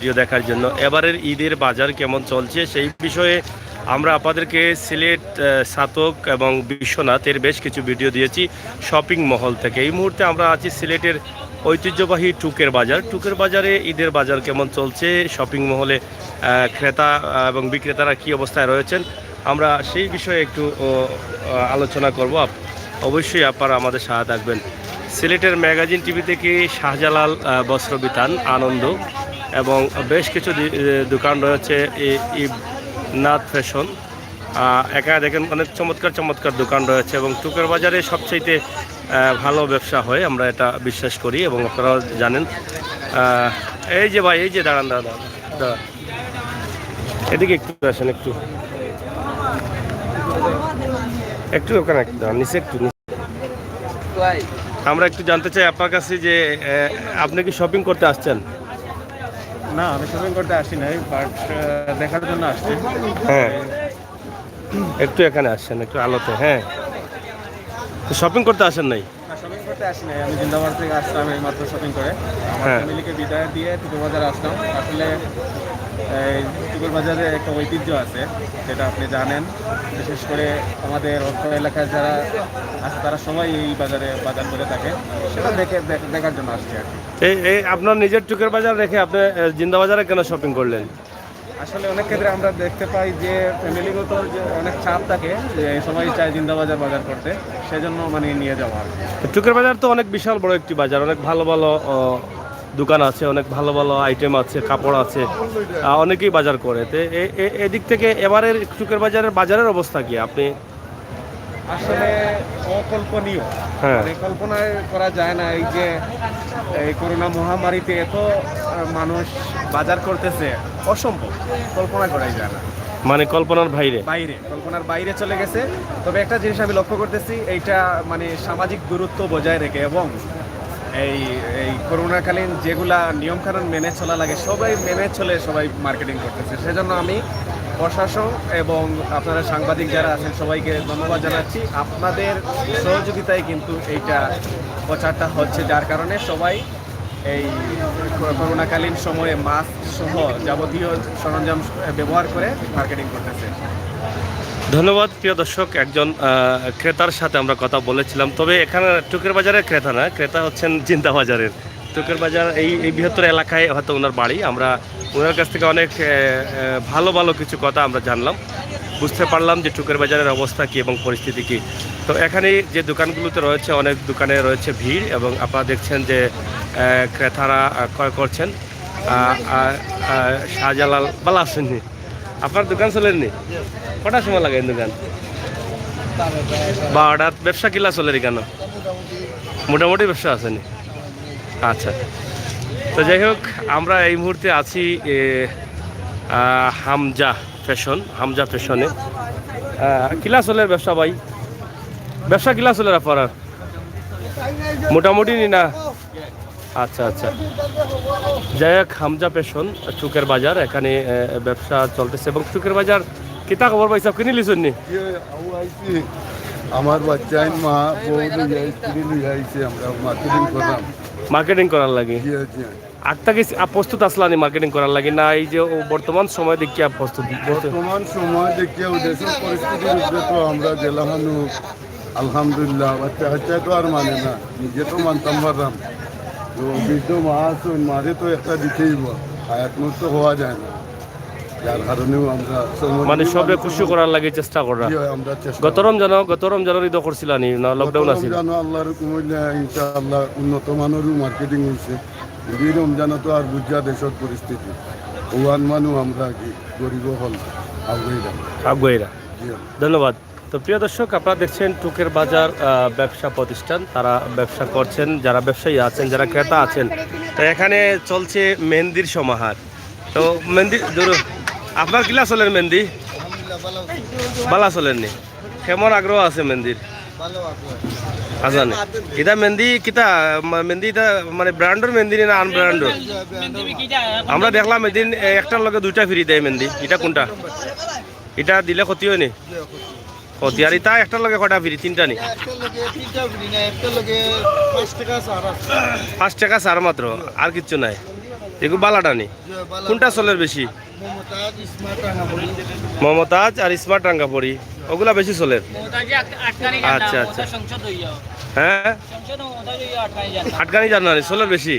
Video দেখার জন্য। এবারের ঈদের বাজার কেমন চলছে সেই বিষয়ে আমরা আপনাদেরকে সিলেট, ছাতক এবং বিশ্বনাথের বেশ কিছু ভিডিও দিয়েছি শপিং মহল থেকে। এই মুহূর্তে আমরা আছি সিলেটের ঐতিহ্যবাহী টুকের বাজার। টুকের বাজারে ঈদের বাজার কেমন চলছে, শপিং মহলে ক্রেতা এবং বিক্রেতারা কী অবস্থায় রয়েছেন, আমরা সেই বিষয়ে একটু আলোচনা করব। অবশ্যই আপনারা আমাদের সাথে থাকবেন। সিলেটের ম্যাগাজিন টিভি থেকে শাহজালাল বস্ত্রবিতান, আনন্দ এবং বেশ কিছু দোকান রয়েছে, নাথ ফ্যাশন। একা দেখেন অনেক চমৎকার চমৎকার দোকান রয়েছে এবং টুকের বাজারে সবচাইতে ভালো ব্যবসা হয়, আমরা এটা বিশ্বাস করি এবং আপনারাও জানেন। এই যে ভাই, এই যে দাঁড়ান দাঁড়ান দাঁড়ান, এদিকে একটু আসেন, একটু একটু ওখানে একটু নিচে একটু। আমরা একটু জানতে চাই আপনার কাছে যে আপনি কি শপিং করতে আসছেন? না, আমি শপিং করতে আসি নাই, বাট দেখার জন্য আসছি। হ্যাঁ, একটু এখানে আসছেন, একটু আলোতে। হ্যাঁ, তো শপিং করতে আসেন নাই? শপিং করতে আসি নাই, আমি জিন্দাবাদ থেকে আসলাম এই মাত্র শপিং করে। আমার ফ্যামিলিকে বিদায় দিয়ে টুকুর বাজারে আসলাম। আসলে এই টুকুর বাজারে একটা ঐতিহ্য আছে, যেটা আপনি জানেন। বিশেষ করে আমাদের অর্থ এলাকায় যারা আছে তারা সবাই এই বাজারে বাজার করে থাকে, সেটা দেখার জন্য আসছি আর কি। এই আপনার নিজের টুকের বাজার রেখে আপনি জিন্দাবাজারে কেন শপিং করলেন? আসলে অনেক ক্ষেত্রে আমরা দেখতে পাই যে ফ্যামিলিগত যে অনেক চাপ থাকে, যে সবাই চায় জিন্দাবাজার বাজার করতে, সেজন্য মানে নিয়ে যাওয়া। টুকের বাজার তো অনেক বিশাল বড় একটি বাজার, অনেক ভালো ভালো দোকান আছে, অনেক ভালো ভালো আইটেম আছে, কাপড় আছে, অনেকেই বাজার করে। তো এদিক থেকে এবারের টুকের বাজারের অবস্থা কি আপনি? আসলে অকল্পনীয়, হ্যাঁ, মানে কল্পনায় করা যায় না। এই যে এই করোনা মহামারীতে এত মানুষ বাজার করতেছে, অসম্ভব, কল্পনা করাই যায় না। মানে কল্পনার কল্পনার বাইরে চলে গেছে। তবে একটা জিনিস আমি লক্ষ্য করতেছি, এইটা মানে সামাজিক দূরত্ব বজায় রেখে এবং এই এই করোনাকালীন যেগুলা নিয়মকানুন মেনে চলা লাগে সবাই মেনে চলে, সবাই মার্কেটিং করতেছে। সেজন্য আমি প্রশাসন এবং আপনারা সাংবাদিক যারা আছেন সবাইকে ধন্যবাদ জানাচ্ছি। আপনাদের সহযোগিতায় কিন্তু এইটা প্রচারটা হচ্ছে, যার কারণে সবাই এই করোনাকালীন সময়ে মাস্ক সহ যাবতীয় সরঞ্জাম ব্যবহার করে মার্কেটিং করতেছে। ধন্যবাদ। প্রিয় দর্শক, একজন ক্রেতার সাথে আমরা কথা বলেছিলাম। তবে এখানে টুকের বাজারের ক্রেতা না, ক্রেতা হচ্ছেন জিন্দা বাজারের। টুকের বাজার এই বৃহত্তর এলাকায় হয়তো ওনার বাড়ি। আমরা ওনার কাছ থেকে অনেক ভালো ভালো কিছু কথা আমরা জানলাম, বুঝতে পারলাম যে টুকের বাজারের অবস্থা কী এবং পরিস্থিতি কী। তো এখানে যে দোকানগুলোতে রয়েছে, অনেক দোকানে রয়েছে ভিড় এবং আপনারা দেখছেন যে ক্রেতারা ক্রয় করছেন। শাহজালাল বালা আসেননি, আপনার দোকান চলেননি? কটার সময় লাগাই দোকান? 12টার। ব্যবসা কিলা চলে কেন? মোটামুটি ব্যবসা আসেনি। আচ্ছা, তো যাই হোক, আমরা এই মুহূর্তে আছি হামজা ফ্যাশনে। কিলা চলের ব্যবসা ভাই? ব্যবসা কিলা চলের আপনার? মোটামুটি নি না? আচ্ছা আচ্ছা, যাই হোক, হামজা ফ্যাশন টুকের বাজার, এখানে ব্যবসা চলতেছে। এবং টুকের বাজার কিতা খবর পাইছ, কিনি লিছুন নি? আমার বাচ্চা মা মার্কেটিং করার লাগে। আটটা কি প্রস্তুত আসলানি মার্কেটিং করার লাগে না? এই যে বর্তমান সময় দেখিয়া প্রস্তুত? বর্তমান সময় দেখিয়া দেশের পরিস্থিতির উপরে তো আমরা জেলাহানু আলহামদুলিল্লাহ, বাচ্চা তো আর মানে না, নিজে তো মানতাম পারলাম। তো বৃদ্ধ মা আছে, মাঝে তো একটা দিতেই হায়াত মুক্ত হওয়া যায় না, যার কারণেও আমরা মানে সবে খুশি করার লাগে চেষ্টা করা। আমরা গত রমজানের ঈদ করছিল নি না? লকডাউন আছিল? আল্লাহর কুমিল্লা ইনশাআল্লাহ উন্নত মানেরও মার্কেটিং হয়েছে। এই রমজানে তো আর বুঝা দেশের পরিস্থিতি, ওয়ান মানুষ আমরা কি গরিব হল আগুয়েরা। ধন্যবাদ। তো প্রিয় দর্শক, আপনারা দেখছেন টুকের বাজার ব্যবসা প্রতিষ্ঠান, তারা ব্যবসা করছেন, যারা ব্যবসায়ী আছেন, যারা ক্রেতা আছেন। তো এখানে চলছে মেহেন্দির সমাহার। তো মেহেন্দি আপনার কিলা চলেন? মেহেন্দি বালা চলেননি? কেমন আগ্রহ আছে মেহেন্দির? আজানে এটা মেহেন্দি কিতা মেহেন্দি এটা মানে ব্র্যান্ডর মেহেন্দি না আনব্র্যান্ডর? আমরা দেখলাম এদিন একটার লগে দুইটা ফ্রি দেয় মেহেন্দি, এটা কোনটা? এটা দিলে ক্ষতি হয়নি? ক্ষতি। আর এটা একটার লগে কটা ফ্রি? তিনটা নি? 5 টাকা ছাড় মাত্র, আর কিচ্ছু নাই। এগুলো বালাডানি কোনটা চলের বেশি? মমতাজ আর স্মার্ট রাঙ্গাপুরি ওগুলা বেশি চলের। আচ্ছা আচ্ছা হ্যাঁ আটকানি জার্নালি চলের বেশি।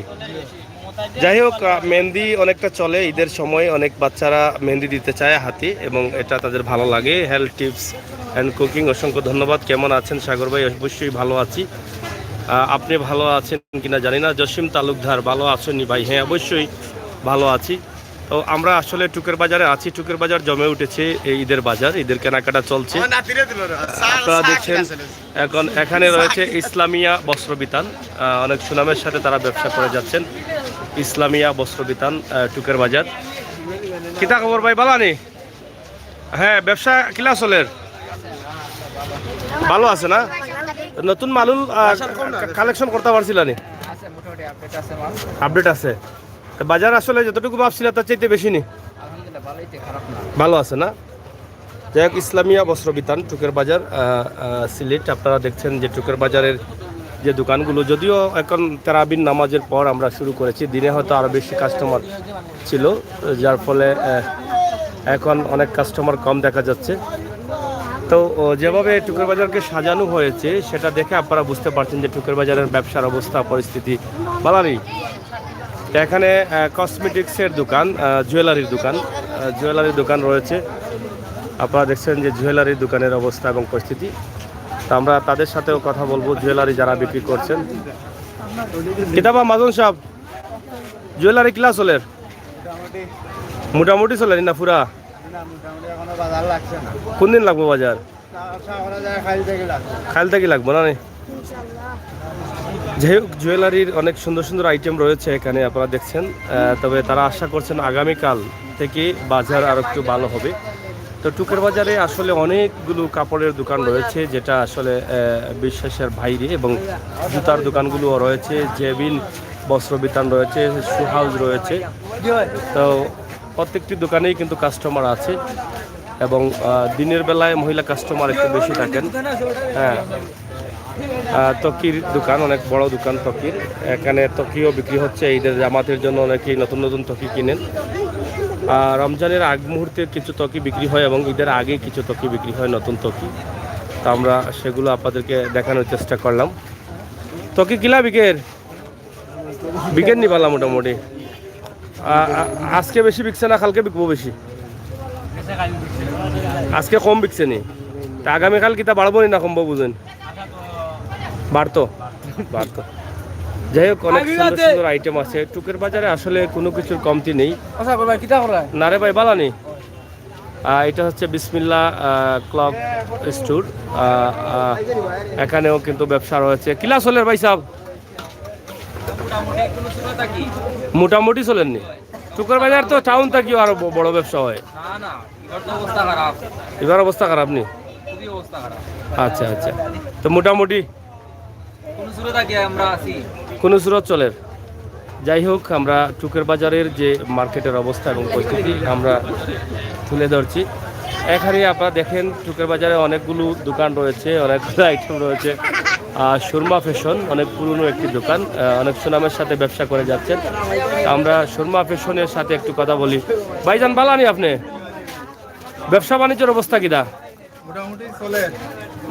যাই হোক মেহেন্দি অনেকটা চলে ঈদের সময়, অনেক বাচ্চারা মেহেন্দি দিতে চায় হাতে এবং এটা তাদের ভালো লাগে। হেলথ টিপস অ্যান্ড কুকিং অসংখ্য ধন্যবাদ। কেমন আছেন সাগর ভাই? অবশ্যই ভালো আছি। আপনি ভালো আছেন কিনা জানি না। জসিম তালুকদার ভালো আছেননি ভাই? হ্যাঁ অবশ্যই ভালো আছি। তো আমরা আসলে টুকের বাজারে আছি। টুকের বাজার জমে উঠেছে এই ঈদের বাজার, ঈদের কেনাকাটা চলছে। আপনারা দেখছেন এখন এখানে রয়েছে ইসলামিয়া বস্ত্রবিতান, অনেক সুনামের সাথে তারা ব্যবসা করে যাচ্ছেন। ইসলামিয়া বস্ত্রবিতান টুকের বাজার। কিতা খবর ভাই বালানি? হ্যাঁ ব্যবসা কিলা চলের? ভালো আছে না? নতুন মালুল কালেকশন করতে পারছিল নি? আপডেট আছে। বাজার আসলে যতটুকু ভাবছিল তার চাইতে বেশি নি? ভালো আছে না? যাই হোক ইসলামিয়া বস্ত্রবিতান টুকের বাজার সিলেট। আপনারা দেখছেন যে টুকের বাজারের যে দোকানগুলো, যদিও এখন তারাবির নামাজের পর আমরা শুরু করেছি, দিনে হয়তো আরও বেশি কাস্টমার ছিল, যার ফলে এখন অনেক কাস্টমার কম দেখা যাচ্ছে। তো যেভাবে টুকের বাজারকে সাজানো হয়েছে সেটা দেখে আপনারা বুঝতে পারছেন যে টুকের বাজারের ব্যবসার অবস্থা পরিস্থিতি ভালো নেই। এখানে কসমেটিক্সের দোকান, জুয়েলারির দোকান রয়েছে। আপনারা দেখছেন যে জুয়েলারির দোকানের অবস্থা এবং পরিস্থিতি। তা আমরা তাদের সাথেও কথা বলবো, জুয়েলারি যারা বিক্রি করছেন। কিতাবা মাজন সাহেব, জুয়েলারি কিলা চলের? মোটামুটি চলে না পুরা? কোন দিন লাগবো বাজার? খাইল থেকে লাগবো না? যাই হোক জুয়েলারির অনেক সুন্দর সুন্দর আইটেম রয়েছে এখানে আপনারা দেখছেন। তবে তারা আশা করছেন আগামীকাল থেকে বাজার আর একটু ভালো হবে। তো টুকের বাজারে আসলে অনেকগুলো কাপড়ের দোকান রয়েছে, যেটা আসলে বিশ্বাসের বাইরে, এবং জুতার দোকানগুলোও রয়েছে, জেবিন বস্ত্রবিতান রয়েছে, শু হাউস রয়েছে। তো প্রত্যেকটি দোকানেই কিন্তু কাস্টমার আছে এবং দিনের বেলায় মহিলা কাস্টমার একটু বেশি থাকেন। হ্যাঁ ত্বকির দোকান, অনেক বড় দোকান ত্বকির। এখানে ত্বকিও বিক্রি হচ্ছে। ঈদের জামাতের জন্য অনেকেই নতুন নতুন ত্বকি কিনেন। রমজানের আগ মুহূর্তে কিছু ত্বকি বিক্রি হয় এবং ঈদের আগে কিছু ত্বকি বিক্রি হয়, নতুন ত্বকি। তো আমরা সেগুলো আপনাদেরকে দেখানোর চেষ্টা করলাম। ত্বকি কিলা বিকের নি পারলাম মোটামুটি। আজকে বেশি বিকছে না কালকে বিকবো বেশি? আজকে কম বিকছে নি? তা আগামীকাল কিতা বাড়বো নি না কমবো বুঝেন? বাড়তো। যাই হোক অনেক সুন্দর সুন্দর আইটেম আছে টুকের বাজারে, আসলে কোনো কিছুর কমতি নেই। না রে ভাই বালানি। এটা হচ্ছে বিসমিল্লাহ ক্লথ স্টোর। এখানেও কিন্তু ব্যবসা রয়েছে। কিলা চলের ভাই সাহেব? মোটামুটি চলেননি? টুকের বাজার তো টাউন থাকিও আরো বড় ব্যবসা হয়। এবার অবস্থা খারাপ নি? আচ্ছা আচ্ছা। তো মোটামুটি কোন সুরত চলে? যাই হোক আমরা টুকের বাজারের যে মার্কেটের অবস্থা এবং পরিস্থিতি আমরা তুলে ধরছি। এখানে আপনারা দেখেন টুকের বাজারে অনেকগুলো দোকান রয়েছে, অনেকগুলো আইটেম রয়েছে। সুরমা ফ্যাশন অনেক পুরনো একটি দোকান, অনেক সুনামের সাথে ব্যবসা করে যাচ্ছেন। আমরা সুরমা ফ্যাশনের সাথে একটু কথা বলি। ভাইজান বালানি, আপনি ব্যবসা বাণিজ্যের অবস্থা কিনা? মোটামুটি চলে।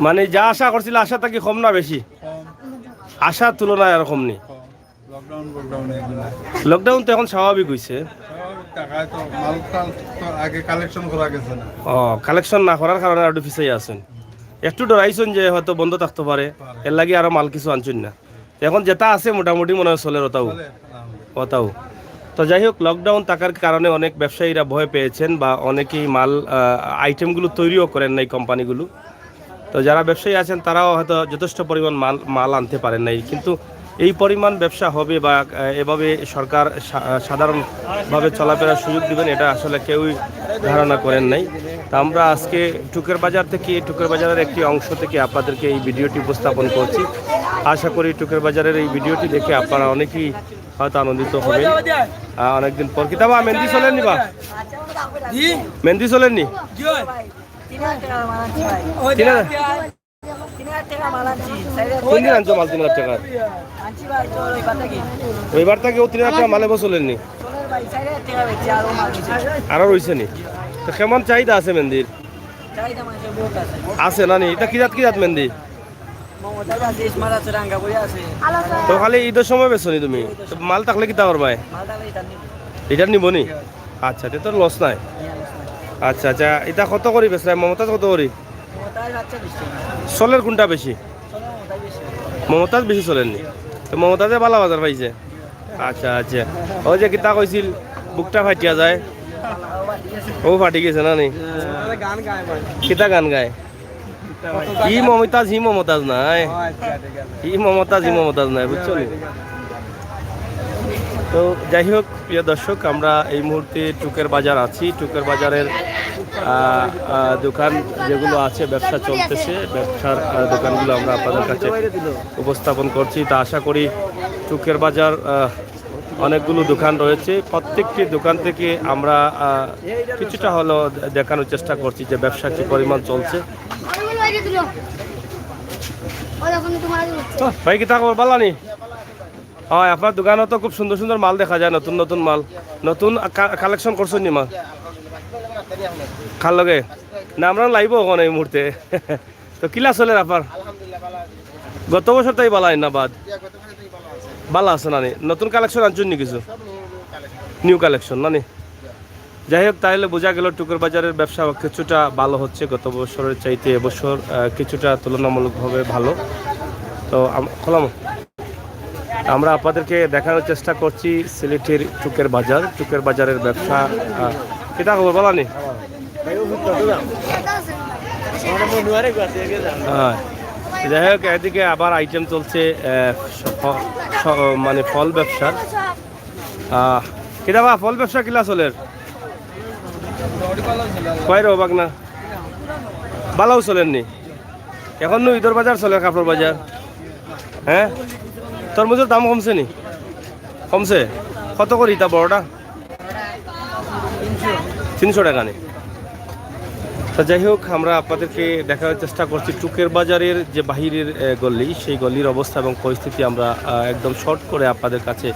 মানে যা আশা করছিল আশা থাকি কম না বেশি? আশার তুলনায় আর কম নেই। লকডাউন তো এখন স্বাভাবিক হয়েছে। কালেকশন না করার কারণে একটু পিছিয়ে আছেন, একটু ডরাইছেন যে হয়তো বন্ধ থাকতে পারে, এর লাগে আরো মাল কিছু আনছেন না। এখন যেটা আছে মোটামুটি মনে হয় চলে ওটাও। তো যাই হোক লকডাউন থাকার কারণে অনেক ব্যবসায়ীরা ভয় পেয়েছেন বা অনেকেই মাল আইটেমগুলো তৈরিও করেন নাই কোম্পানিগুলো। তো যারা ব্যবসায়ী আছেন তারাও হয়তো যথেষ্ট পরিমাণ মাল আনতে পারেন নাই, কিন্তু এই পরিমাণ ব্যবসা হবে বা এভাবে সরকার সাধারণভাবে চলাফেরার সুযোগ দিবেন এটা আসলে কেউই ধারণা করেন নাই। তা আমরা আজকে টুকের বাজার থেকে, টুকের বাজারের একটি অংশ থেকে আপনাদেরকে এই ভিডিওটি উপস্থাপন করছি। আশা করি টুকের বাজারের এই ভিডিওটি দেখে আপনারা অনেকেই হয়তো আনন্দিত হবেন। অনেকদিন পর কিতাবা মেহেন্দি চলেননি বা মেহেন্দি চলেননি? কোন দিন আনছো মাল 3,000 টাকা? রবিবার থেকে 3,000 টাকা মালে বসলেননি? আরো রয়েছে নি? তো কেমন চাহিদা আছে মেহেন্দির? আছে না নি? এটা কি জাত মেহেন্দি? তো খালি ঈদের সময় বেছো নি তুমি? তো মাল থাকলে কি তা করবাই? এটা নিব নি? আচ্ছা এটা তো লস নাই। আচ্ছা আচ্ছা এটা কত করি বেচলাই? মমতাজ কত করি? চলের কোনটা বেশি? মমতাজ বেশি চলেননি? তো মমতাজে বালা বাজার পাইছে। আচ্ছা আচ্ছা ওই যে কিতা কইছিল বুকটা ফাটিয়া যায়, ও ফাটি গেছে না নি? কিতা গান গায়? ই মমতাজ নাই, ই মমতাজ নাই, বুঝছো নি? তো যাই হোক প্রিয় দর্শক, আমরা এই মুহূর্তে টুকের বাজার আছি। টুকের বাজারের দোকান যেগুলো আছে, ব্যবসা চলতেছে, ব্যবসার দোকানগুলো আমরা আপনাদের কাছে উপস্থাপন করছি। তা আশা করি টুকের বাজার অনেকগুলো দোকান রয়েছে, প্রত্যেকটি দোকান থেকে আমরা কিছুটা হলো দেখানোর চেষ্টা করছি যে ব্যবসা কী পরিমাণ চলছে। ভাই কি তা খবর বালানি? হয় আপনার দোকানে তো খুব সুন্দর সুন্দর মাল দেখা যায়, নতুন নতুন মাল, নতুন কালেকশন করছেন নি মাল খাল লগে না? আমরা লাইব ওখানে এই মুহূর্তে। তো কিলা চলে আপনার? গত বছর তাই বালাই না বাদ বালা আছে না নি? নতুন কালেকশন আনছেন নি কিছু? নিউ কালেকশন না নি? যাই হোক তাহলে বোঝা গেল টুকের বাজারের ব্যবসা কিছুটা ভালো হচ্ছে, গত বছরের চাইতে এবছর কিছুটা তুলনামূলকভাবে ভালো। তো খোলাম আমরা আপনাদেরকে দেখানোর চেষ্টা করছি সিলেটের টুকের বাজার, টুকের বাজারের ব্যবসা। কিতা খবর বলানি? হ্যাঁ যাই হোক এদিকে আবার আইটেম চলছে মানে ফল ব্যবসার। কিতা বা ফল ব্যবসা কিলা চলের? কয় রো বাগনা বালাও চলেননি? এখন নো ঈদের বাজার চলে, কাপড় বাজার। হ্যাঁ তরমুজের দাম কমছে নি? কমছে কত করি তা বড়টা? 300 টাকা নি? তো যাই হোক আমরা আপনাদেরকে দেখার চেষ্টা করছি টুকের বাজারের যে বাহিরের গল্লি, সেই গল্লির অবস্থা এবং পরিস্থিতি আমরা একদম শর্ট করে আপনাদের কাছে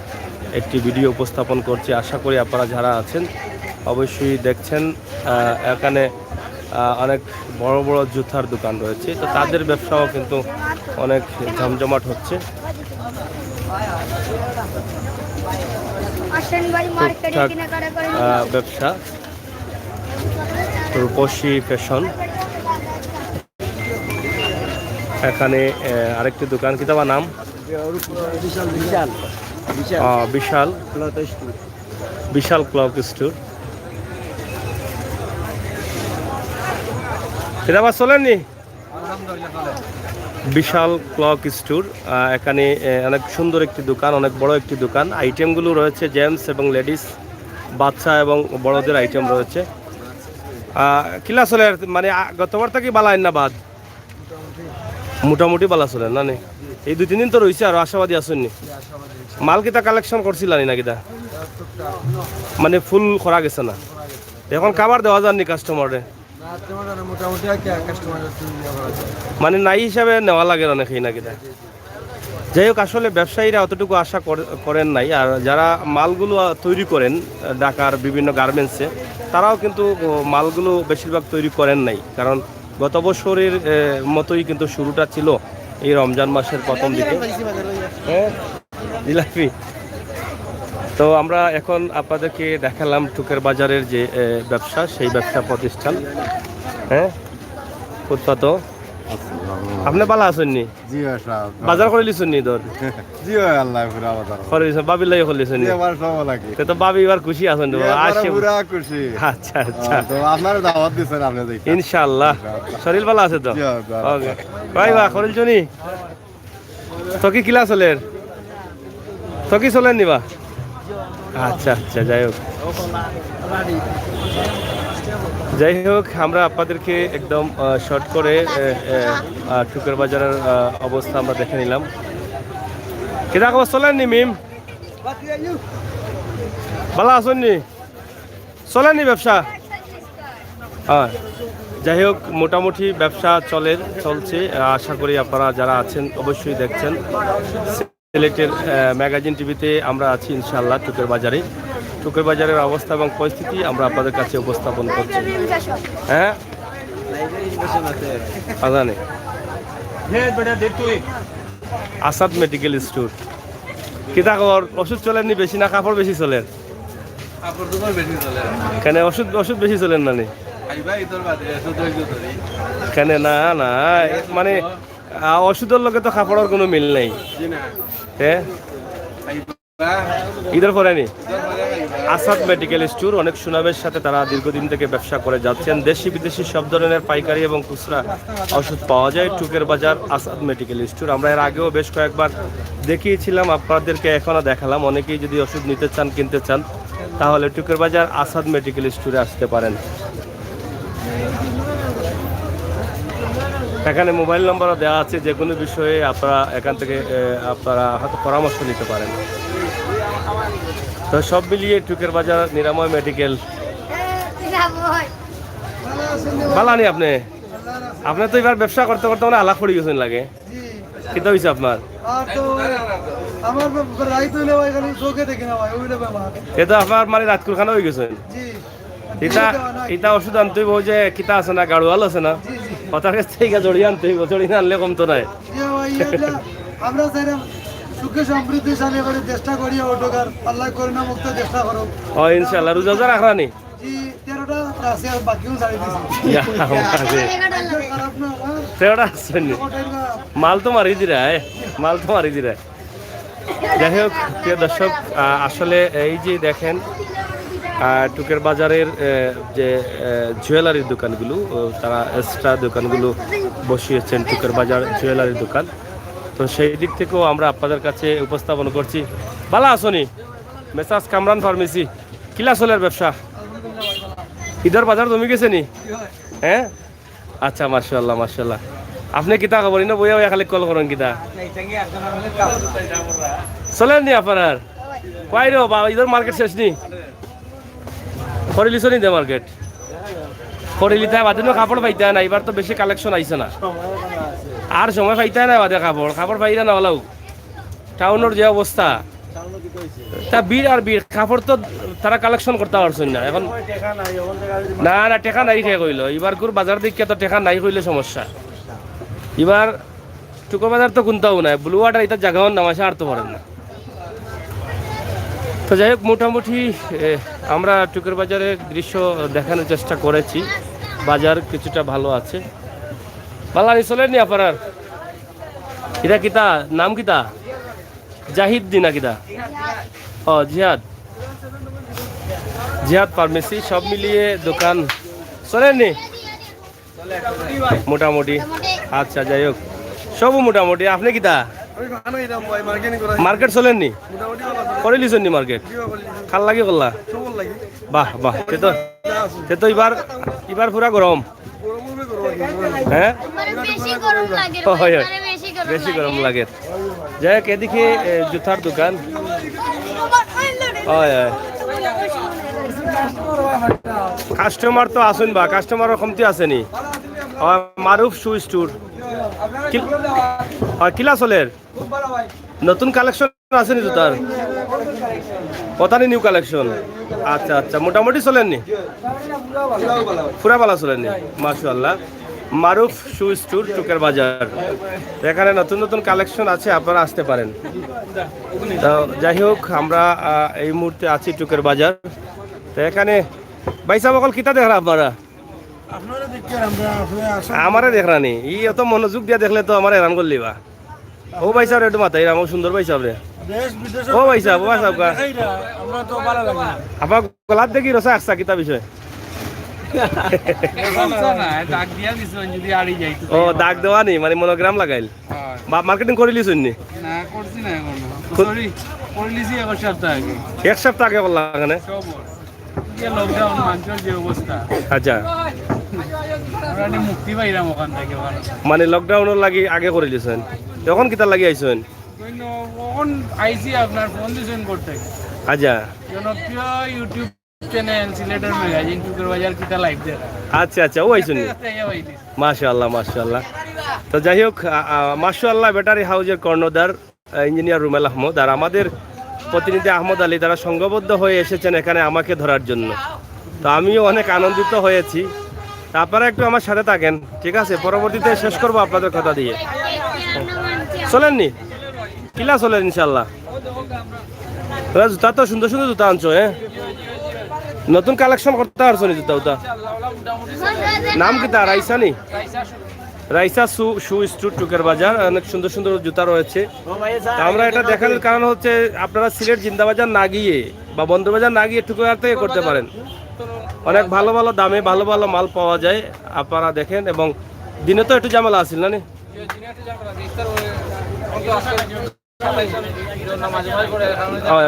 একটি ভিডিও উপস্থাপন করছি। আশা করি আপনারা যারা আছেন অবশ্যই দেখছেন। এখানে অনেক বড় বড় জুতার দোকান রয়েছে, তো তাদের ব্যবসাও কিন্তু অনেক জমজমাট হচ্ছে। ব্যবসা রূপসী ফ্যাশন, এখানে আরেকটি দোকান কি তোমার নাম? বিশাল ক্লক স্টোর। এটা আবার চলেননি? বিশাল ক্লক স্টোর, এখানে অনেক সুন্দর একটি দোকান, অনেক বড় একটি দোকান। আইটেমগুলো রয়েছে জেন্টস এবং লেডিস, বাচ্চা এবং বড়দের আইটেম রয়েছে। কিলা চলে মানে গতবার থেকে বালাইন না বাদ? মোটামুটি বালা চলে না নি? এই 2-3 দিন তো রয়েছে, আর আশাবাদী আসেননি? মাল কিতা কালেকশন করছিলানি না কিতা? মানে ফুল করা গেছে না এখন? কাবার দেওয়া যাননি কাস্টমারে? মানে নাই হিসাবে নেওয়া লাগে অনেকেই না কিনা? যাই হোক আসলে ব্যবসায়ীরা অতটুকু আশা করেন নাই। আর যারা মালগুলো তৈরি করেন ঢাকার বিভিন্ন গার্মেন্টসে, তারাও কিন্তু মালগুলো বেশিরভাগ তৈরি করেন নাই, কারণ গত বছরের মতোই কিন্তু শুরুটা ছিল এই রমজান মাসের প্রথম দিকে। হ্যাঁ জিলাপি। তো আমরা এখন আপনাদেরকে দেখালাম টুকের বাজারের যে ব্যবসা, সেই ব্যবসা প্রতিষ্ঠান। হ্যাঁ ফুটপাত আপনি ভালো আছেন নি? বাজার করে লিছেন নি? দর বাবির লাগে করলিছেন নি? তো বাবি এবার খুশি আছেন? আচ্ছা আচ্ছা ইনশাআল্লাহ। শরীর ভালো আছে তো? ভাই বা করিলছ নি? তো কি কিলা চলের? তো কি চলেন নিবা? আচ্ছা আচ্ছা যাই হোক আমরা আপনাদেরকে একদম শর্ট করে টুকের বাজারের অবস্থা আমরা দেখে নিলাম। কিনা খবর চলেননি মিম? ভালো আছেননি? চলেননি ব্যবসা? হ্যাঁ যাই হোক মোটামুটি ব্যবসা চলছে। আশা করি আপনারা যারা আছেন অবশ্যই দেখছেন। সিলেটের ম্যাগাজিন টিভিতে আমরা আছি ইনশাআল্লাহ টুকের বাজারে। টুকের বাজারের অবস্থা এবং পরিস্থিতি আমরা আপনাদের কাছে উপস্থাপন করছি। হ্যাঁ আজানে আসাদ মেডিকেল স্টোর কিতা খবর? ওষুধ চলেননি বেশি না কাপড় বেশি চলেন? কেন ওষুধ বেশি চলেন না নি? কেন না না মানে ওষুধের লগে তো কাপড়ের কোনো মিল নাই। হ্যাঁ ঈদের পরে নি আসাদ মেডিকেল স্টোর অনেক সুনামের সাথে তারা দীর্ঘদিন থেকে ব্যবসা করে যাচ্ছেন। দেশি বিদেশি সব ধরনের পাইকারি এবং খুচরা ওষুধ পাওয়া যায় টুকের বাজার আসাদ মেডিকেল স্টোর। আমরা এর আগেও বেশ কয়েকবার দেখিয়েছিলাম, আপনাদেরকে এখনও দেখালাম। অনেকেই যদি ওষুধ নিতে চান, কিনতে চান, তাহলে টুকের বাজার আসাদ মেডিকেল স্টোরে আসতে পারেন। এখানে মোবাইল নম্বরও দেওয়া আছে, যে কোনো বিষয়ে আপনারা এখান থেকে আপনারা হয়তো পরামর্শ নিতে পারেন। তো সব মিলিয়ে টুকের বাজার নিরাময় মেডিকেল ভালো আপনি আপনি তো এবার ব্যবসা করতে করতে মানে আলাপ পড়ে গেছেন লাগে। কিতা হয়েছে আপনার? এটা আপনার মানে রাতকুরখানা হয়ে গেছেন। ইটা ওষুধ আনতে হইব, যে কিতা আছে না গাড়োয়াল আছে না, কথার কাছ থেকে জড়িয়ে আনতে হইব, জড়িয়ে না আনলে কম তো নাই। আমরা সুখে সমৃদ্ধিশালী করে চেষ্টা করি ওটোকার আল্লাহ করোনা মুক্ত চেষ্টা করো। ও ইনশাআল্লাহ রোজা রাখরানি জি 13টা আছে আর বাকিও ছাড়ি দিছি। খারাপ না তেরোটা আসছেন, মাল তো মারি দিরায়, মাল তো মারি দিরায়। যাই হোক প্রিয় দর্শক, আসলে এই যে দেখেন টুকের বাজারের যে জুয়েলারির দোকানগুলো, তারা এক্সট্রা দোকানগুলো বসিয়েছেন টুকের বাজার জুয়েলারির দোকান। তো সেই দিক থেকেও আমরা আপনাদের কাছে উপস্থাপন করছি। ভালো আসনি মেসাজ কামরান ফার্মেসি কিলা চলের ব্যবসা? ঈদের বাজার জমি গেছে নি? হ্যাঁ আচ্ছা মাশাআল্লাহ মাশাআল্লাহ। আপনি কিতা খবর না বইয়া বইয়া খালি কল করেন কিতা চলেন নি আপনার? কয় রে বাবা ঈদের মার্কেট শেষ নি? করিলিছ নি দে মার্কেট? করিলিতে বাদে কাপড় পাইতে না, এবার তো বেশি কালেকশন আইছে না, আর সময় পাইতে না বাদে কাপড় পাইতে না ওলাও। টাউনের যে অবস্থা, তা বীর আর বীর কাপড় তো তারা কালেকশন করতে পারছেন না এখন। না না টেকা নাই খেয়ে কইল, এবার কোর বাজার দিকে তো টেকা নাই কইলে সমস্যা। এবার টুকো বাজার তো কোনটাও নাই, ব্লু ওয়াটার এটা জায়গাও নামাসে আর তো পারেন না। তো যাই হোক মোটামুটি আমরা টুকের বাজারের দৃশ্য দেখানোর চেষ্টা করেছি। বাজার কিছুটা ভালো আছে। বালানি চলেননি আপনার? এটা কিতা নাম কিতা? জাহিদ দিনা কিতা? ও জিহাদ, জিহাদ ফার্মেসি সব মিলিয়ে দোকান চলেননি মোটামুটি। আচ্ছা যাই হোক সবও মোটামুটি। আপনি কিতা মার্কেট চলেননি? করে লিছেন নি মার্কেট? খাল লাগি করলা? বাহ বাহ, সে তো এবার পুরা গরম। হ্যাঁ বেশি গরম লাগে। যাই হোক এদিকে জুতার দোকান, কাস্টমার তো আসুন বা কাস্টমারও কমতি আসেনি। মারুফ শু স্টোর কিলা চলের নতুন কালেকশন আসেনি জুতার? কতানি নিউ কালেকশন? আচ্ছা আচ্ছা মোটামুটি চলেননি? পুরা পালা চলেননি? মাশাআল্লাহ। মারুফ শু স্টোর টুকের বাজার, এখানে নতুন নতুন কালেকশন আছে, আপনারা আসতে পারেন। তো যাই হোক আমরা এই মুহূর্তে আছি টুকের বাজার। তো এখানে ভাইসা বকল কিতা দেখরা আপনারা? আমারে দেখরানি ই এত মনোযোগ দিয়া দেখলে তো আমার হেরান করলি বা। ও ভাই সাহেব একটু মাথায় আমার সুন্দর ভাই সাহেব রে। ও ভাই সাহেব আপনার গলার দেখি রসা আসছা কিতা বিষয়? ও দাগ দেওয়া নি মানে মনোগ্রাম লাগাইল বা মার্কেটিং করে লিছুন নি? এক সপ্তাহ আগে করলাম এখানে। আচ্ছা মানে লকডাউনের লাগি আগে করে দিয়েছেন, তখন কিতা লাগি আইছেন? আচ্ছা ইউটিউব চ্যানেল সিলেটের ম্যাগাজিন টুকের বাজার কিতা লাইভ দেয়। আচ্ছা আচ্ছা ও আইছেন মাশাআল্লাহ মাশাআল্লাহ। তো যাই হোক মাশাআল্লাহ ব্যাটারি হাউজের কর্ণধার ইঞ্জিনিয়ার রুমেল আহমদ আর আমাদের প্রতিনিধি আহমদ আলী তারা সংঘবদ্ধ হয়ে এসেছেন এখানে আমাকে ধরার জন্য। তো আমিও অনেক আনন্দিত হয়েছি। তা আপনারা একটু আমার সাথে থাকেন, ঠিক আছে? পরবর্তীতে শেষ করবো আপনাদের কথা দিয়ে। চলেননি কিলা চলেন ইনশাল্লাহ। তোরা জুতা তো সুন্দর সুন্দর জুতা আনছো, হ্যাঁ? নতুন কালেকশন করতে পারছো নি জুতা উতা? নাম কি তার? রাইসা নি? রাইসা শু স্ট্রিট টুকের বাজার, অনেক সুন্দর সুন্দর জুতা রয়েছে। তা আমরা এটা দেখানোর কারণ হচ্ছে আপনারা সিলেট জিন্দাবাজার না গিয়ে বা বন্দরবাজার না গিয়ে টুকুরহাট থেকে করতে পারেন। অনেক ভালো ভালো দামে ভালো ভালো মাল পাওয়া যায়, আপনারা দেখেন। এবং দিনে তো একটু ঝামেলা আসছিল না নি?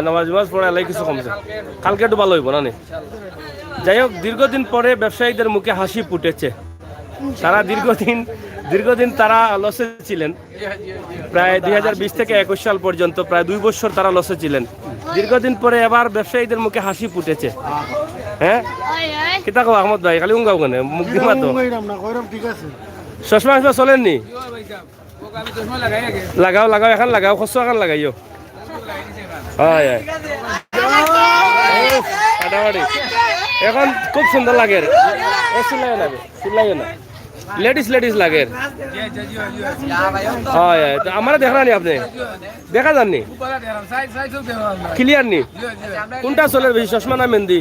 নামাজ পড়ে এলাই কিছু কমছে, কালকে একটু ভালো হইব না নি? যাই হোক, দীর্ঘদিন পরে ব্যবসায়ীদের মুখে হাসি ফুটেছে। তারা দীর্ঘদিন তারা লসে ছিলেন, প্রায় 2020 থেকে 21 সাল পর্যন্ত প্রায় 2 বছর তারা লসে ছিলেন। দীর্ঘদিন পরে এবার ব্যবসায়ীদের মুখে হাসি ফুটেছে। হ্যাঁ কিতা কো আহমদ ভাই, খালি উঙ্গাও কেন? মুখ দিমা তো চশমা চলেননি? লাগাও লাগাও, এখন লাগাও, খসো এখন লাগাইও। হয় এখন খুব সুন্দর লাগে। না লেডিস লাগে। হয় আমার দেখা নি, আপনি দেখা যাননি? ক্লিয়ার নি? কোনটা চলে বেশি, চশমা না মেহেন্দি?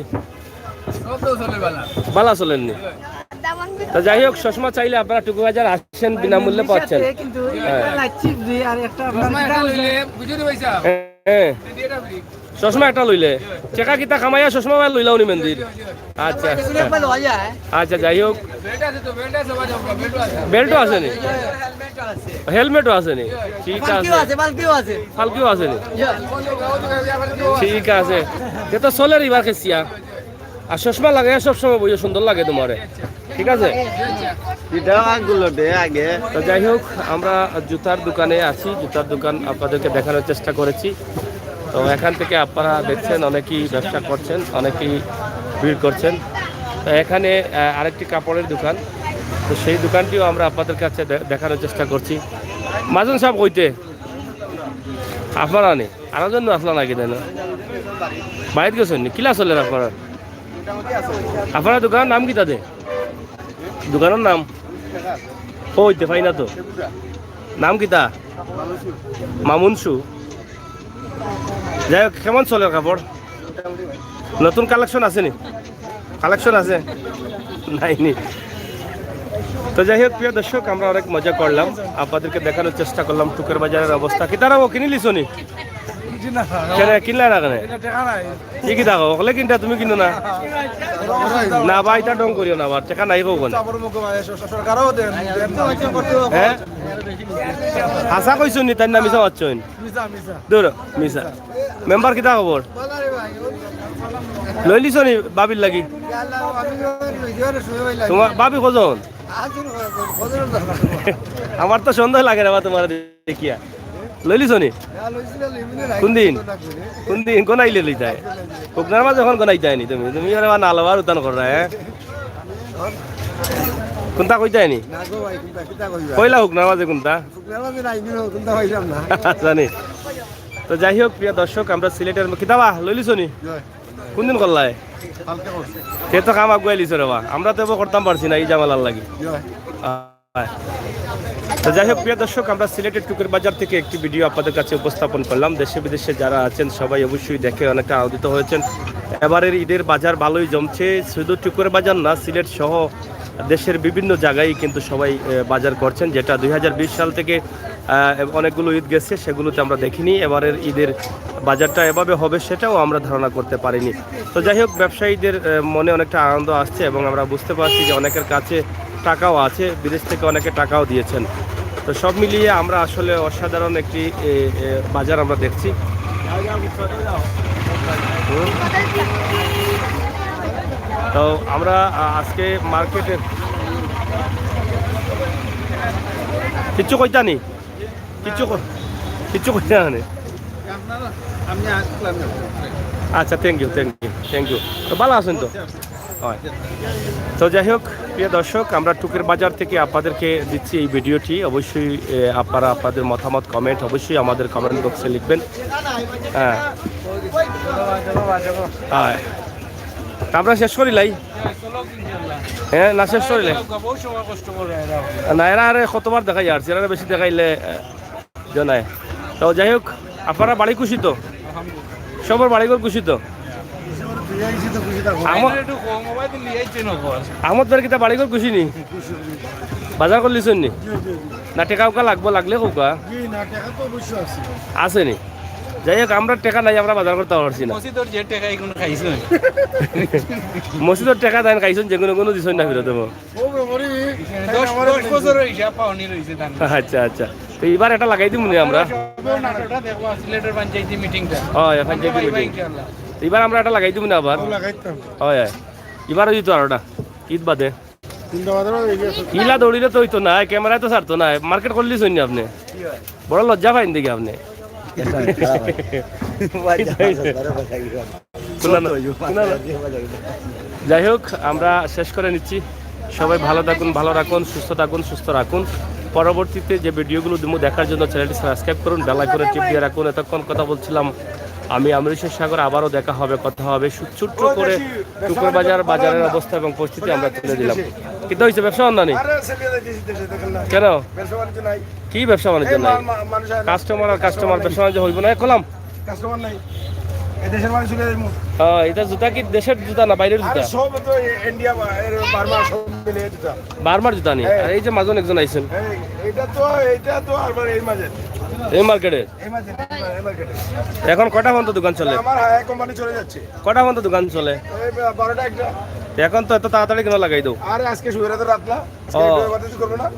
বালা চলেননি? তো যাই হোক, চশমা চাইলে আপনারা টুকুবাজার আসছেন, বিনামূল্যে পাচ্ছেন। হ্যাঁ চশমা একটা লইলে চেকা কিতা খামাইয়া চশমা লইলাও নি মেহেন্দির? আচ্ছা আচ্ছা, যাই হোক, বেল্টও আছে নি? হেলমেটও আছে নি? ঠিক আছে, ফালকিও আছে নি? ঠিক আছে, সে তো চলে এবার খেসিয়া। আর চশমা লাগে সবসময় বইয়ে সুন্দর লাগে তোমার, ঠিক আছে? তো যাই হোক, আমরা জুতার দোকানে আছি, জুতার দোকান আপনাদেরকে দেখানোর চেষ্টা করেছি। তো এখান থেকে আপনারা দেখছেন অনেকেই ব্যবসা করছেন, অনেকেই ভিড় করছেন। তো এখানে আরেকটি কাপড়ের দোকান, তো সেই দোকানটিও আমরা আপনাদের কাছে দেখানোর চেষ্টা করছি। মাজন সাহেব কইতে আপনারা নেই, আরো জন্য আসলা নাকি? দেন বাইরে গেছেন নি? কিলা চলেন আপনারা? আপনার দোকানের নাম কি? তাদের দোকানের নাম হইতে পাই না তো, নাম কি তা? মামুনসু। যাই হোক, কেমন চলে কাপড়? নতুন কালেকশন আছে নি? কালেকশন আছে নাইনি? তো যাই হোক, প্রিয় দর্শক, আমরা অনেক মজা করলাম, আপনাদেরকে দেখানোর চেষ্টা করলাম টুকের বাজারের অবস্থা। কি তারা ও কিনে লিছো নি? কিনলে না কেন? কি দেখো ওকলে কিনটা, তুমি কিনো না? না ভাই, তা ডং করিও না, টেকা নাই কোন। হ্যাঁ হাসা কইছো নি? তাই না মিশা পাচ্ছ? দূর মিশা। মেম্বার কিতা খবর? লই লিছো নি বাবির লাগি? তোমার বাবি কজন? আমার তো সন্দেহ লাগে না তোমার দেখিয়া। লই লিছো নি? কোন দিন কোন আইলে লই যায়? আপনার মাঝে যখন কোন আইতাই নি? তুমি নালবার উত্তান কর, হ্যাঁ? কোনটা কইতাই নি? কইলা হোক না মাঝে কোনটা জানি। তো যাই হোক, প্রিয় দর্শক, আমরা সিলেটের কিতাবা লই লিছো নি? কোনদিন করলাই? সে তো কাম আগুয়াই লিছো রে বা, আমরা তো করতাম পারছি না এই জামালার লাগি। তো যাই হোক, প্রিয় দর্শক, আমরা সিলেটের টুকের বাজার থেকে একটি ভিডিও আপনাদের কাছে উপস্থাপন করলাম। দেশে বিদেশে যারা আছেন সবাই অবশ্যই দেখে অনেকটা আনন্দিত হয়েছেন। এবারের ঈদের বাজার ভালোই জমছে। শুধু টুকের বাজার না, সিলেট সহ দেশের বিভিন্ন জায়গায় কিন্তু সবাই বাজার করছেন, যেটা 2020 সাল থেকে অনেকগুলো ঈদ গেছে, সেগুলোতে আমরা দেখিনি। এবারের ঈদের বাজারটা এভাবে হবে সেটাও আমরা ধারণা করতে পারিনি। তো যাই হোক, ব্যবসায়ীদের মনে অনেকটা আনন্দ আসছে এবং আমরা বুঝতে পারছি যে অনেকের কাছে টাকাও আছে, বিদেশ থেকে অনেকে টাকাও দিয়েছেন। তো সব মিলিয়ে আমরা আসলে অসাধারণ একটি বাজার আমরা দেখছি। তো আমরা আজকে মার্কেটে কিচ্ছু কইতা নি, কিচ্ছু কইতা না। আচ্ছা, থ্যাংক ইউ। তো ভালো আছেন তো? হয়। তো যাই হোক প্রিয় দর্শক, আমরা টুকের বাজার থেকে আপনাদেরকে দিচ্ছি এই ভিডিওটি। অবশ্যই আপনারা আপনাদের মতামত কমেন্ট অবশ্যই আমাদের কমেন্ট বক্সে লিখবেন। হ্যাঁ হ্যাঁ, তা আমরা শেষ করি লাই। হ্যাঁ না শেষ করিলে না, এরা আরে কতবার দেখাই আর এরা বেশি দেখাইলে জানায়। তো যাই হোক, আপনারা বাড়ি খুশি তো? সবার বাড়িঘর খুশি তো? আমার তোর কিতা বাড়িঘর খুশি নি? বাজার করলিস নি না? টেকা উকা লাগবো, লাগলে কৌকা আছে নি? যাই হোক, আমরা টাকা নাই, আমরা বাজার করতে পারছি না। মসজিদের টাকা দেন খাইছেন, যে কোনো দিছেন না ফেরত দেবো। আচ্ছা আচ্ছা, তো এবার এটা লাগাই দিব নি আমরা। হয় পঞ্চায়েত মিটিং, এবার আমরা এটা লাগাই দিব না আবার। হয় এবার দিত আর ওটা ঈদ বাদে কিলা দৌড়িলে তো হইতো না, ক্যামেরায় তো ছাড়তো না। মার্কেট করলিস নি আপনি? বড় লজ্জা পাইন দেখি আপনি। যাই হোক, আমরা শেষ করে নিচ্ছি। সবাই ভালো থাকুন, ভালো রাখুন, সুস্থ থাকুন, সুস্থ রাখুন। পরবর্তীতে যে ভিডিওগুলো দেখার জন্য চ্যানেলটি সাবস্ক্রাইব করুন, বেল আইকনে টিপ দিয়ে রাখুন। এতক্ষণ কথা বলছিলাম আমি আমৃশ্বর সাগর। আবারও দেখা হবে, কথা হবে। ছোট্ট করে টুকুর বাজারের অবস্থা এবং পরিস্থিতি আমরা তুলে দিলাম। কিন্তু হয়েছে ব্যবসা বান্ধব নেই কেন? কি ব্যবসা বাণিজ্য নাই? কাস্টমার আর কাস্টমার, ব্যবসা বাণিজ্য হইব না। কলাম এটা জুতা কি দেশের জুতা না বাইরের জুতা? বার্মার জুতা নেই। আর এই যে মাজন একজন আইছেন এই মার্কেটে, এখন কটা পর্যন্ত দোকান চলে? কটা পর্যন্ত দোকান চলে? এখন তো এত তাড়াতাড়ি কেন লাগাই দাও?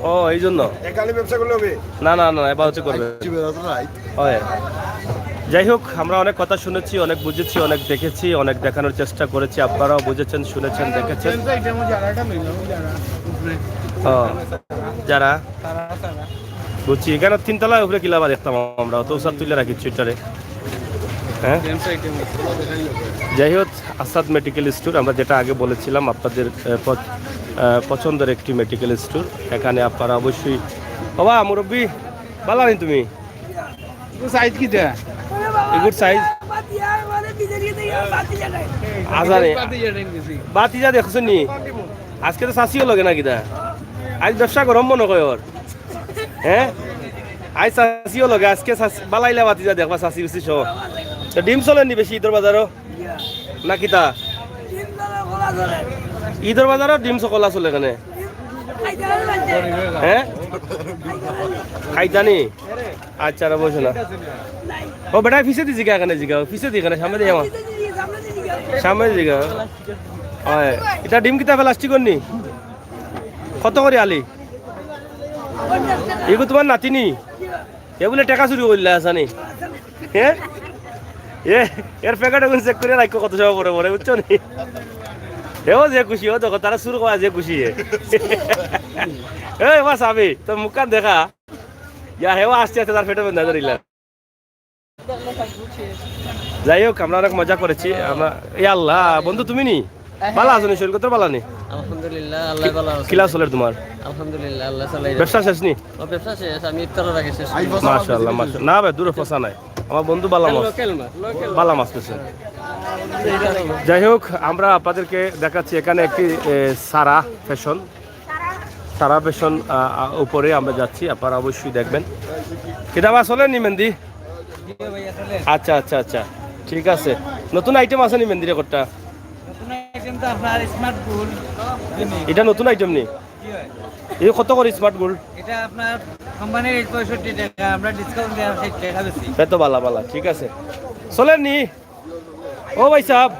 ও এই জন্য না না না, এবার হচ্ছে করবে। যাই হোক, আমরা অনেক কথা শুনেছি, অনেক বুঝেছি, অনেক দেখেছি, অনেক দেখানোর চেষ্টা করেছি। আপনারাও বুঝেছেন, শুনেছেন, দেখেছেন। যারা বুঝছি এখানে তিনতলায় উপরে কিলাবা দেখতাম আমরা, অত উসাদ তুলে রাখি টুইটারে। হ্যাঁ, যাই হোক, আসাদ মেডিকেল স্টোর, আমরা যেটা আগে বলেছিলাম আপনাদের পছন্দের একটি মেডিকেল স্টোর। এখানে আপনারা অবশ্যই বাবা মুরব্বী ভালো নি তুমি? সাইজ কিটা? এগুড সাইজ আজারে বাতিজা দেখছো নি? আজকে তো চাষিও লাগে না কিটা? আজ ব্যবসা গরম মনে কয় ওর। হ্যাঁ, আজ চাষিও লগে, আজকে বালাইলা বাতিজা দেখবা চাষি উচি সহ। ডিম চলে নি বেশি ঈদের বাজারও না কিতা? ঈদের বাজারও ডিম সকলা চলে কেনে? হ্যাঁ খাই জানি। আচ্ছা বসো না। ও বেটা ফিসে দি জিগা, এখানে জিগা ফিসে দি, এখানে সামনে দিয়ে আমার সামনে জিগা। হয় এটা ডিম কিতা প্লাস্টিকর নি? কত করে আলি? এগো তোমার নাতিনি? এ বলে টাকা চুরি করলে আসানি? হ্যাঁ, এর প্যাকেট এখন চেক করে রাখো কত সময় পরে পরে, বুঝছো নি? এও যে খুশি ও দেখো, তারা শুরু করা যে খুশি। এই বাস আমি তো মুখান দেখা ইয়া হেও আসতে আসতে তার পেটে বেঁধে ধরিলা। যাই হোক, আমরা অনেক মজা করেছি। আমরা আল্লাহ বন্ধু তুমি নি ভালো আছো নি? শরীর কত ভালো নি? আলহামদুলিল্লাহ, আল্লাহ ভালো আছে। কিলা চলে তোমার? আলহামদুলিল্লাহ, আল্লাহ চালাই। ব্যবসা শেষ নি? ও ব্যবসা শেষ, আমি ইফতারের আগে শেষ। মাশাআল্লাহ মাশাআল্লাহ। না ভাই দূরে ফসা নাই, আমার বন্ধু বালা মাছ, বালা মাছ পেছে। যাই হোক, আমরা আপনাদেরকে দেখাচ্ছি এখানে একটি সারা ফ্যাশন, সারা ফ্যাশন উপরে আমরা যাচ্ছি। আপনারা অবশ্যই দেখবেন। কিতাবা চলে নি মেহেন্দি? আচ্ছা আচ্ছা আচ্ছা, ঠিক আছে। নতুন আইটেম আছে নি মেহেন্দির কোটটা? এটা নতুন আইটেম নি? এই কত করে স্মার্ট গোল্ড? এটা আপনার কোম্পানির 65 টাকা, আমরা ডিসকাউন্ট দেয়া 60 টাকা বেশি। এত বালা বালা, ঠিক আছে। চলেন নি ও ভাই সাহেব?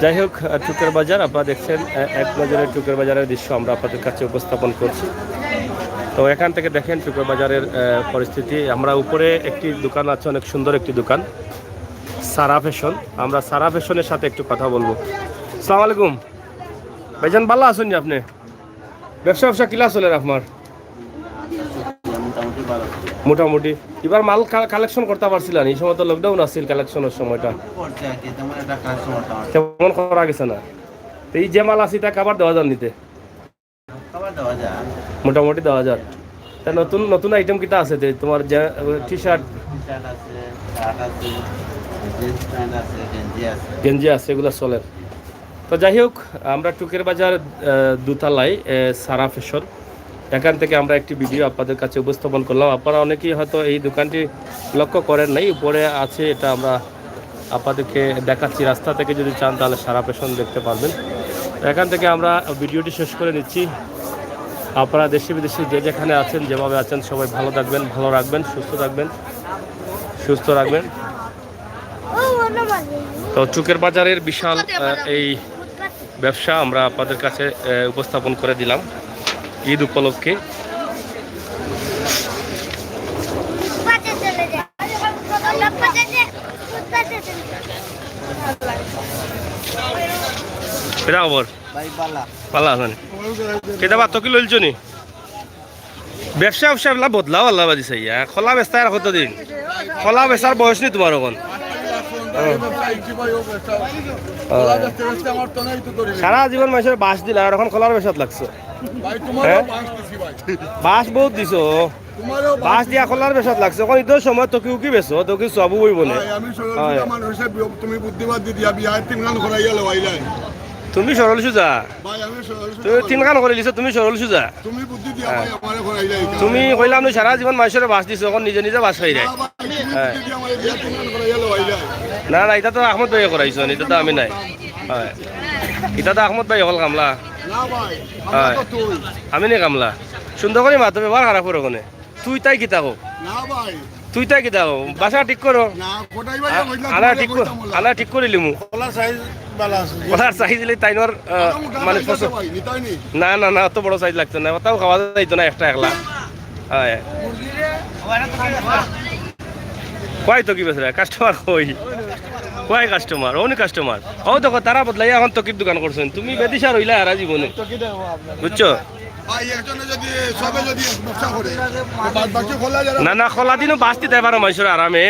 যাই হোক, টুকের বাজার আপনারা দেখছেন, এক নজরের টুকের বাজারের দৃশ্য আমরা আপনাদের কাছে উপস্থাপন করছি। তো এখান থেকে দেখেন টুকের বাজারের পরিস্থিতি। আমরা উপরে একটি দোকান আছে, অনেক সুন্দর একটি দোকান, সারা ফ্যাশন। আমরা সারা ফ্যাশনের সাথে একটু কথা বলবো। আসসালামু আলাইকুম ভাইজান, ভালো আছেন আপনি? ব্যবসা কিলা চলে আপনার? মোটামুটি এবার মাল কালেকশন করতে পারছিলেন এই সময় তো লকডাউন আসছিল কালেকশনের সময়টা তেমন করা গেছে না তো এই যে মাল আছে তা কাবার দেওয়া যান নিতে মোটামুটি 10,000 তা নতুন নতুন আইটেম কিটা আছে যে তোমার যে টি শার্ট গেঞ্জি আছে এগুলো চলে তো যাই হোক আমরা টুকের বাজার দুতলায় সারা ফ্যাশন এখান থেকে আমরা একটি ভিডিও আপনাদের কাছে উপস্থাপন করলাম আপনারা অনেকেই হয়তো এই দোকানটি লক্ষ্য করেন নাই উপরে আছে এটা আমরা আপনাদেরকে দেখাচ্ছি রাস্তা থেকে যদি চান তাহলে সারা ফ্যাশন দেখতে পারবেন এখান থেকে আমরা ভিডিওটি শেষ করে নিচ্ছি আপনারা দেশে বিদেশে যে যেখানে আছেন যেভাবে আছেন সবাই ভালো থাকবেন ভালো রাখবেন সুস্থ রাখবেন তো চুকের বাজারের বিশাল এই ব্যবসা আমরা আপনাদের কাছে উপস্থাপন করে দিলাম ঈদ উপলক্ষে পালা আছেন কেটা বাত কি লইছ নি ব্যবসা ব্যবসা বদলাও আল্লাহ বাদিছে ইয়া খোলা বেচা আর কতদিন খোলা বেচার বয়স নি তোমার এখন সারা জীবন মানুষের বাস দিলা আর এখন খোলার বেসাত লাগছে বাস বহুত দিছ বাস দিয়া খোলার বেসাত লাগছে এখন ঈদের সময় তোকে কি বেছো তোকে সবু বই বলে তুমি বুদ্ধিবাদ দিয়া বিয়া 3 গান করাইয়া লওয়াইলাই তুমি সরল সুজা তুমি 3 গান করে লিছো তুমি সরল সুজা তুমি বুদ্ধি দিয়া ভাই আমারে করাইলাই তুমি কইলাম না সারা জীবন মানুষের বাস দিছো এখন নিজে নিজে বাস খাই যায় না না এটা তো আহমদ ভাই করাইছো এটা তো আমি নাই হয় এটা তো আহমদ ভাই হল কামলা হয় আমি নে কামলা সুন্দর করে মাতো ব্যবহার খারাপ করো কোনে তুই তাই কিতা হোক তুই তাই কিতা হোক বাসা ঠিক করো আলা ঠিক করে লিমু কলার সাইজ দিলে তাইনোর মানে না না না অত বড় সাইজ লাগতো না তাও খাওয়া যাইতো না একটা একলা হয় কয় তো কি বেসরা কাস্টমার কয় কাস্টমার অনেক কাস্টমার ও দেখো তারা বদলাই এখন তকির দোকান করছেন তুমি বেদিশা রইলা আর জীবনে বুঝছো না না খোলা দিনও বাস দিতে পারো মানুষের আরামে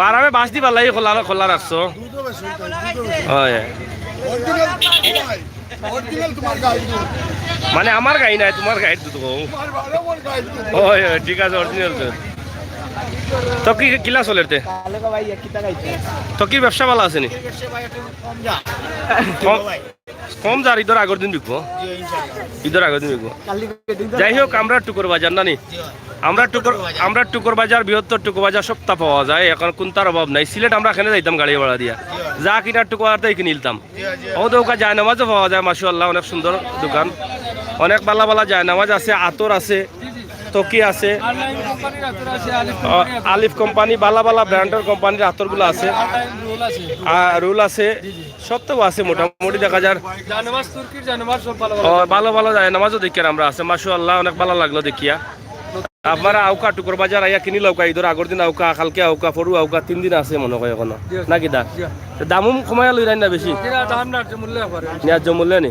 আরামে বাস দি পারলাই খোলা খোলা রাখছো হয় মানে আমার গাড়ি নাই তোমার গাড়ি দুটো হয় ঠিক আছে অরিজিনাল তো কি কিলা চলে তো কি ব্যবসা ভালো আছে নি কম যার ঈদের আগের দিন বিকবো ঈদের আগের দিন বিকবো যাই হোক আমরা টুকুর বাজার নানি আমরা টুকুর বাজার বৃহত্তর টুকুর বাজার সপ্তাহ পাওয়া যায় এখন কোনটার অভাব নাই সিলেট আমরা এখানে যাইতাম গাড়ি ভাড়া দিয়া যা কিনার টুকু আর তাই কিনে নিতাম ও দোকান যায় নামাজও পাওয়া যায় মাশাআল্লাহ অনেক সুন্দর দোকান অনেক বালা বালা যায় নামাজ আছে আতর আছে তকি আছে আলিফ কোম্পানি বালা বালা ব্র্যান্ডের কোম্পানির আতরগুলো আছে রুল আছে সব তো আছে মোটামুটি দেখা যায় ভালো ভালো যায় নামাজও দেখিয়া আমরা আছে মাশাআল্লাহ অনেক ভালো লাগলো দেখিয়া আপনারা আউকা টুকুর বাজার আইয়া কিনি লওকা ঈদের আগর দিন আউকা কালকে আউকা পরু আউকা 3 দিন আছে মনে হয় এখনো নাকি দা দামও কমাইয়া লই রাই না বেশি ন্যায্য মূল্য নি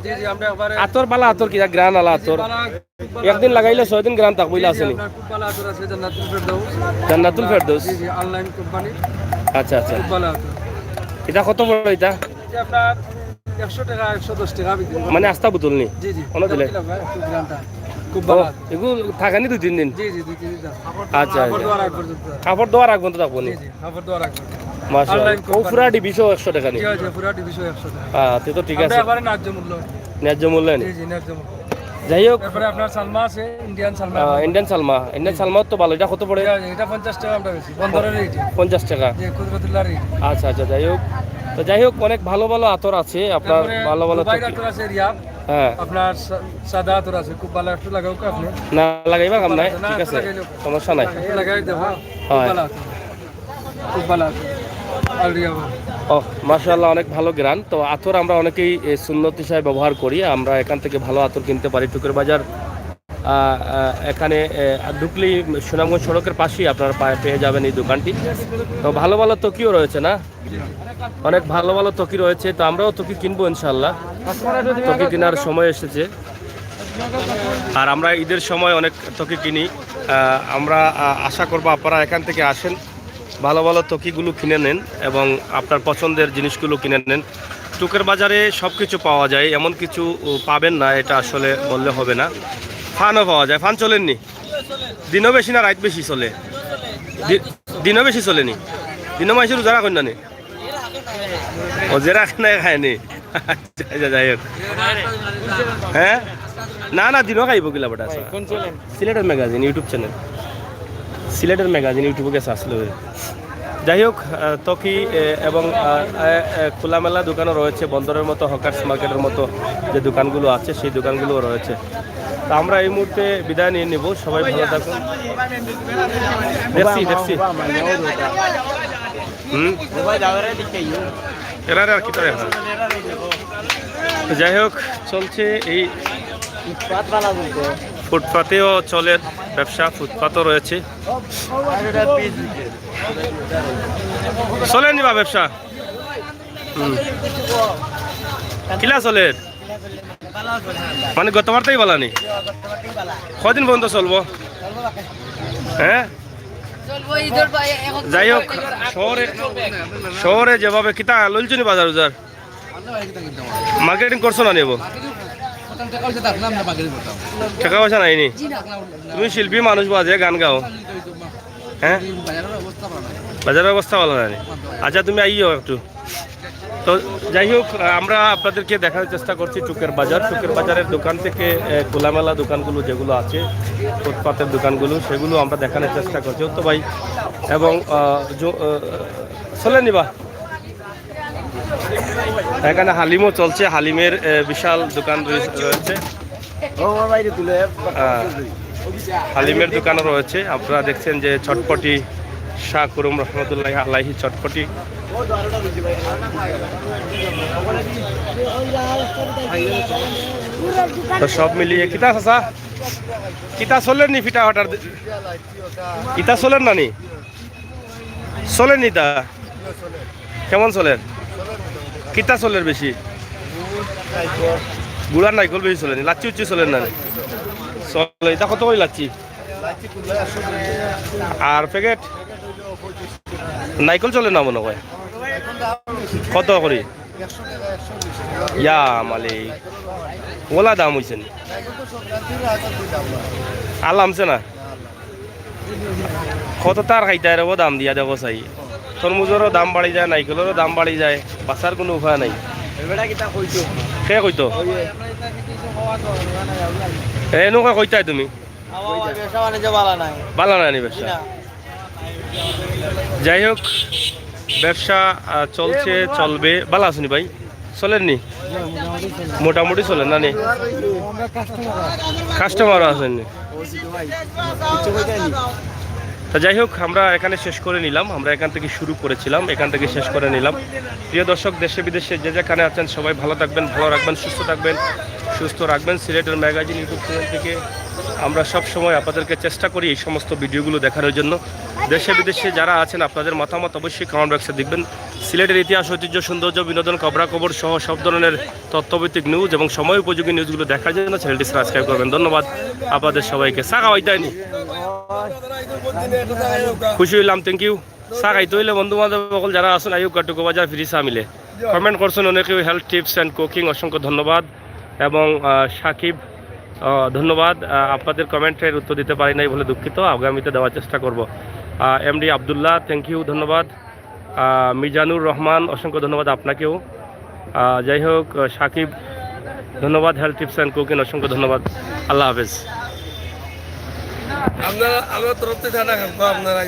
আতর বালা আতর কি গ্রান আলা আতর একদিন লাগাইলে 6 দিন গ্রান থাকবইলা আছে নি জান্নাতুল ফেরদৌস অনলাইন কোম্পানি আচ্ছা আচ্ছা এটা কত বড় এটা আপনার 100 টাকা 110 টাকা বিক্রি মানে আস্তা বোতল নি জি জি কোন দিলে খুব ভালো এগুলো থাকানি 2-3 দিন জি জি 2-3 দিন আচ্ছা কাপড় দেওয়ার আগ পর্যন্ত কাপড় দেওয়ার আগ পর্যন্ত থাকবো নি জি জি কাপড় দেওয়ার আগ পর্যন্ত মাশাআল্লাহ ও পুরা ডিভিশন 100 টাকা নি জি জি পুরা ডিভিশন 100 টাকা হ্যাঁ তে তো ঠিক আছে আমরা এবারে ন্যায্য মূল্য নি জি জি ন্যায্য মূল্য যাই হোক তারপরে আপনার সালমা আছে ইন্ডিয়ান সালমা তো ভালো এটা কত পড়ে এটা 50 টাকা আমরা বেশি বন্দরের রেট 50 টাকা জি কুদরতুল্লাহ রেট আচ্ছা আচ্ছা যাই হোক অনেক ভালো ভালো আতর আছে আপনার ভালো ভালো দুবাই আতর আছে রিয়াব হ্যাঁ আপনার সাদা আতর আছে খুব ভালো একটু লাগাও কা আপনি না লাগাইবা কাম নাই ঠিক আছে সমস্যা নাই লাগাই দেব খুব ভালো আতর আর রিয়াব ও মাশাআল্লাহ অনেক ভালো গ্রান তো আতর আমরা অনেকেই সুন্নত হিসাবে ব্যবহার করি আমরা এখান থেকে ভালো আতর কিনতে পারি টুকুর বাজার এখানে ঢুকলেই সুনামগঞ্জ সড়কের পাশেই আপনারা পেয়ে যাবেন এই দোকানটি তো ভালো ভালো তকিও রয়েছে না অনেক ভালো ভালো তকি রয়েছে তো আমরাও তকি কিনবো ইনশাআল্লাহ তকি কেনার সময় এসেছে আর আমরা ঈদের সময় অনেক তকি কিনি। আমরা আশা করব আপনারা এখান থেকে আসেন, ভালো ভালো তকিগুলো কিনে নেন এবং আপনার পছন্দের জিনিসগুলো কিনে নেন। টুকের বাজারে সব কিছু পাওয়া যায়, এমন কিছু পাবেন না এটা আসলে বললে হবে না। ফানও পাওয়া যায়। ফান চলেননি? দিনও বেশি না রাত বেশি চলে? দিনও বেশি চলেনি? দিনও মাইসে রোজা রাখেন না নি? ও যে রাখে না খায়নি? আচ্ছা যাই হোক। হ্যাঁ না না দিনও খাইব গিলা বেটা। সিলেটের ম্যাগাজিন ইউটিউব চ্যানেল, সিলেটের ম্যাগাজিন ইউটিউবে গেছে আসলে। যাই হোক, তকি এবং খোলামেলা দোকানও রয়েছে, বন্দরের মতো হকার্স মার্কেটের মতো যে দোকানগুলো আছে সেই দোকানগুলোও রয়েছে। তা আমরা এই মুহূর্তে বিদায় নিয়ে নেব। সবাই ভালো থাকুন। দেখছি দেখছি এরা আর কি করে। যাই হোক, চলছে এই ফুটপাতেও চলে ব্যবসা, ফুটপাতও রয়েছে। চলেনি বা ব্যবসা? কিলা চলে মানে গতবারটাই বলানি? কদিন পর্যন্ত চলবো? হ্যাঁ যাই হোক, শহরে যেভাবে কিতা লইছনি বাজার উজার মার্কেটিং করছো না নেব? টাকা পয়সা নাইনি? তুমি শিল্পী মানুষ বাজে গান গাও, হ্যাঁ বাজারের অবস্থা ভালো না? আচ্ছা তুমি আইও একটু। তো যাই হোক, আমরা আপনাদেরকে দেখার চেষ্টা করছি টুকের বাজার। টুকের বাজারের দোকান থেকে খোলামেলা দোকানগুলো যেগুলো আছে, ফুটপাতের দোকানগুলো, সেগুলো আমরা দেখানোর চেষ্টা করছি তো ভাই। এবং চলে নিবা এখানে হালিমও চলছে, হালিমের বিশাল দোকান রয়েছে, হালিমের দোকানও রয়েছে। আপনারা দেখছেন যে চটপটি, শাহ কুরুম রহমতুল্লাহ আলাইহি চটপটি। তো সব মিলিয়ে কিতা চাচা কিতা চলেন নি? ফিটা হটার কিতা চলেন না নি? চলেন নি? তা কেমন চলেন? কিতা চলের বেশি? গুড়ার নাইকল বেশি চলেনি? লাচ্ছি উচ্ছি চলেন না? চলে। এটা কত করে লাচ্ছি? আর প্যাকেট নাইকল চলে না মনে হয়? কত করে? ইয়া মালিক, ওলা দাম হয়েছে নি? আলামছে না? কত তার খাইতে ও দাম দিয়া দেবো চাই। তরমুজেরও দাম বাড়ি যায়, নাইকলেরও দাম বাড়ি যায়, বাঁচার কোনো উপায় নাই। সে কইতো এনেকুৱা কইতাই তুমি? বালা নাই ব্যবসা? যাই হোক, ব্যবসা চলছে, চলবে। ভালো আসুনি ভাই? চলেননি? মোটামুটি চলেন না নি? কাস্টমারও আসেননি? তা যাই হোক, আমরা এখানে শেষ করে নিলাম। আমরা এখান থেকে শুরু করেছিলাম, এখান থেকে শেষ করে নিলাম। প্রিয় দর্শক, দেশে বিদেশে যে যেখানে আছেন সবাই ভালো থাকবেন, ভালো রাখবেন, সুস্থ থাকবেন, সুস্থ রাখবেন। সিলেটের ম্যাগাজিন ইউটিউব চ্যানেল থেকে আমরা সব সময় আপনাদেরকে চেষ্টা করি এই সমস্ত ভিডিওগুলো দেখানোর জন্য। দেশে বিদেশে যারা আছেন আপনাদের মতামত অবশ্যই কমেন্ট বক্সে দেখবেন। সিলেটের ইতিহাস, ঐতিহ্য, সৌন্দর্য, বিনোদন, খবরাখবর সহ সব ধরনের তথ্যভিত্তিক নিউজ এবং সময় উপযোগী নিউজগুলো দেখার জন্য চ্যানেলটি সাবস্ক্রাইব করবেন। ধন্যবাদ আপনাদের সবাইকে। চা খাওয়াইতাইনি? খুশি হইলাম, থ্যাংক ইউ। চা খাইতে হইলে বন্ধু বান্ধব সকল যারা আছেন আয়ুক টুকো বাজার ফ্রি চা মিলে। কমেন্ট করছেন অনেকেও, হেলথ টিপস অ্যান্ড কুকিং, অসংখ্য ধন্যবাদ। এবং সাকিব ধন্যবাদ। আপনাদের কমেন্টের উত্তর দিতে পারি নাই বলে দুঃখিত, আগামীতে দেওয়ার চেষ্টা করব। এমডি আবদুল্লাহ, থ্যাংক ইউ, ধন্যবাদ। মিজানুর রহমান, অসংখ্য ধন্যবাদ আপনাকেও। যাই হোক, সাকিব ধন্যবাদ। হেলথ টিপস অ্যান্ড কুকিং, অসংখ্য ধন্যবাদ। আল্লাহ হাফেজ। আমরা তরফ থেকে আপনারা